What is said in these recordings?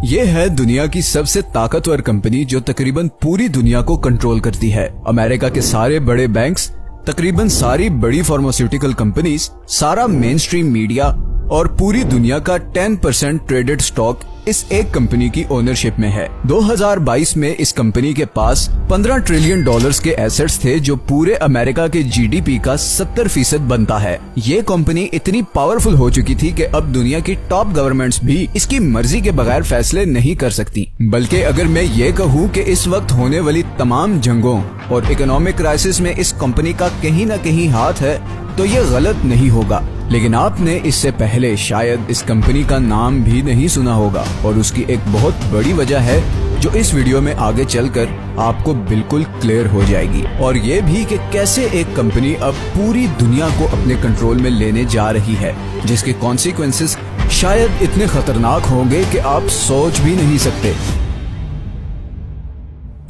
ये है दुनिया की सबसे ताकतवर कंपनी जो तकरीबन पूरी दुनिया को कंट्रोल करती है। अमेरिका के सारे बड़े बैंक्स, तकरीबन सारी बड़ी फार्मास्यूटिकल कंपनीज, सारा मेन स्ट्रीम मीडिया और पूरी दुनिया का 10% ट्रेडेड स्टॉक इस एक कंपनी की ओनरशिप में है। 2022 में इस कंपनी के पास $15 ट्रिलियन के एसेट्स थे, जो पूरे अमेरिका के जीडीपी का 70% बनता है। ये कंपनी इतनी पावरफुल हो चुकी थी कि अब दुनिया की टॉप गवर्नमेंट्स भी इसकी मर्जी के बगैर फैसले नहीं कर सकती। बल्कि अगर मैं ये कहूँ कि इस वक्त होने वाली तमाम जंगों और इकोनॉमिक क्राइसिस में इस कंपनी का कहीं न कहीं हाथ है, तो ये गलत नहीं होगा। लेकिन आपने इससे पहले शायद इस कंपनी का नाम भी नहीं सुना होगा, और उसकी एक बहुत बड़ी वजह है जो इस वीडियो में आगे चलकर आपको बिल्कुल क्लियर हो जाएगी। और ये भी कि कैसे एक कंपनी अब पूरी दुनिया को अपने कंट्रोल में लेने जा रही है, जिसके कॉन्सिक्वेंसेस शायद इतने खतरनाक होंगे कि आप सोच भी नहीं सकते।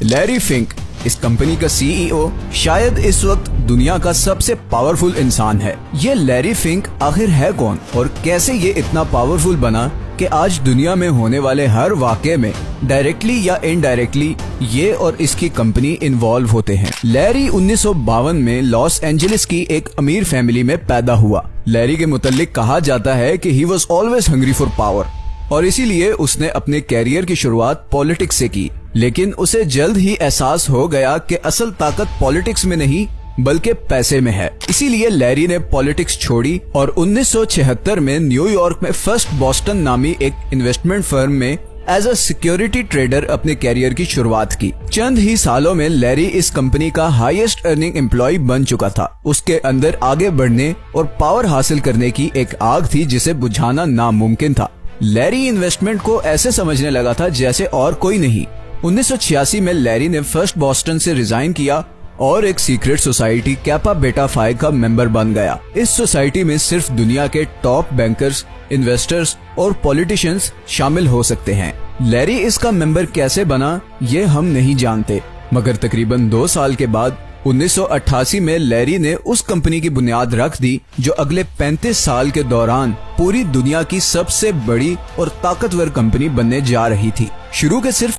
लैरी फिंक, इस कंपनी का सीईओ, शायद इस वक्त दुनिया का सबसे पावरफुल इंसान है। ये लैरी फिंक आखिर है कौन और कैसे ये इतना पावरफुल बना कि आज दुनिया में होने वाले हर वाक़े में डायरेक्टली या इनडायरेक्टली ये और इसकी कंपनी इन्वॉल्व होते हैं। लैरी 1952 में लॉस एंजलिस की एक अमीर फैमिली में पैदा हुआ। लैरी के मुतल्लिक कहा जाता है कि he was always hungry for power, और इसीलिए उसने अपने कैरियर की शुरुआत पॉलिटिक्स से की। लेकिन उसे जल्द ही एहसास हो गया कि असल ताकत पॉलिटिक्स में नहीं बल्कि पैसे में है। इसीलिए लैरी ने पॉलिटिक्स छोड़ी और 1976 में न्यूयॉर्क में फर्स्ट बॉस्टन नामी एक इन्वेस्टमेंट फर्म में एज अ सिक्योरिटी ट्रेडर अपने कैरियर की शुरुआत की। चंद ही सालों में लैरी इस कंपनी का हाईएस्ट अर्निंग एम्प्लॉय बन चुका था। उसके अंदर आगे बढ़ने और पावर हासिल करने की एक आग थी जिसे बुझाना नामुमकिन था। लैरी इन्वेस्टमेंट को ऐसे समझने लगा था जैसे और कोई नहीं। 1986 में लैरी ने फर्स्ट बॉस्टन से रिजाइन किया और एक सीक्रेट सोसाइटी कैपा बेटा फाई का मेंबर बन गया। इस सोसाइटी में सिर्फ दुनिया के टॉप बैंकर्स, इन्वेस्टर्स और पॉलिटिशियंस शामिल हो सकते हैं। लैरी इसका मेंबर कैसे बना ये हम नहीं जानते, मगर तकरीबन 2 साल के बाद 1988 में लैरी ने उस कंपनी की बुनियाद रख दी जो अगले 35 साल के दौरान पूरी दुनिया की सबसे बड़ी और ताकतवर कंपनी बनने जा रही थी। शुरू के सिर्फ